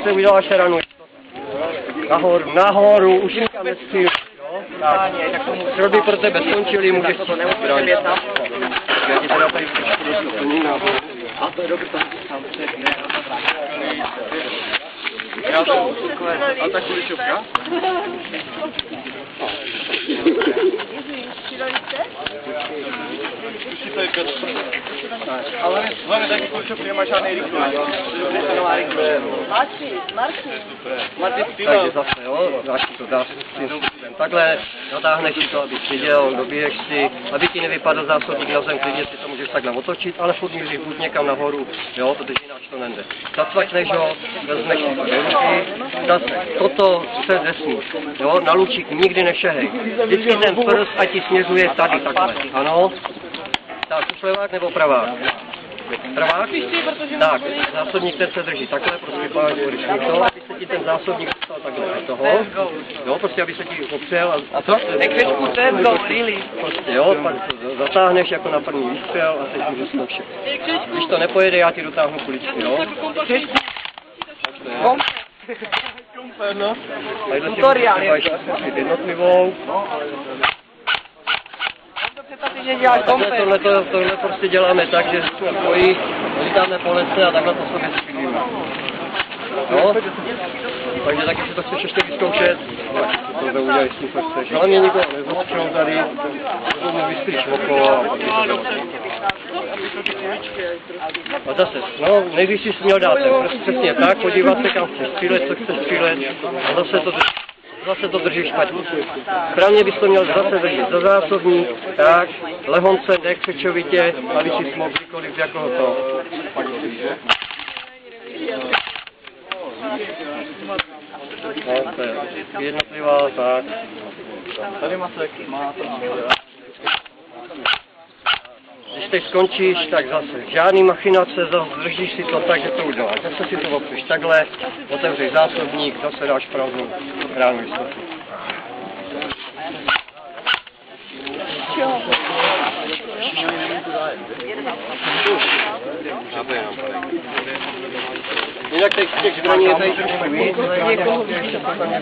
zase uděláš ranu. Nahoru, už nikam nestříl. Tak, střelby pro tebe skončily, můžeš to neusvědět. Já ti teda tady přečtu do ní nahoru. A to je dobrý, tam se a tak kuličovka? Ale hlavně taky kuličovky nemá žádný rychlý. Martin, takže zase, jo, dáš si to, dáš si takhle, natáhneš si to, abys viděl, dobíješ si, aby ti nevypadl zásobník na zem, klidně si to můžeš takhle otočit, ale furt míří buď někam nahoru, jo, protože jinak to nejde. Zacvakneš ho, vezmeš si to do ruky, zase toto se nesmí, jo, na lučík nikdy nešehej. Vždycky ten prst, ať ti směřuje tady takhle, ano. Tak, levák nebo pravák? Pravák? Tak, zásobník ten se drží takhle, prostě páš to, aby se ti ten zásobník dostal takhle do toho. Jo, prostě aby se ti opřel a to? Prostě jo, pak to zatáhneš jako na první výstřel a teď můžu zkoušet. Když to nepojede, já ti dotáhnu kuličky, jo? Tadyhle si můžeš zkusit jednotlivou. Tohle prostě děláme tak, že jsme pojí, lítáme po lese a takhle to sobě spílíme. No, takže taky si to chceš ještě vyzkoušet, tak to uděláš super chceš. Hlavně nikoho nezostřel tady, tomu vystříš okolo a pak a zase, no, nejdřív si měl dát ten prst přesně tak, podívat se kam chceš střílet, co chceš střílet a zase to držíš špatně. Správně bys to měl zase držet za zásobník, tak, lehonce, nekřečovitě, aby si mohl kdykoliv jako to. No, to je jednotlivá, tak. Tady Masek má to. Když teď skončíš, tak zase žádný machinace, držíš si to tak, že to uděláš. Zase si to opřeš takhle, otevřeš zásobník, zase dáš pravdu, ránu jistotu. Jinak těch zbraní je tady trošku víc, někoho ještě to tam je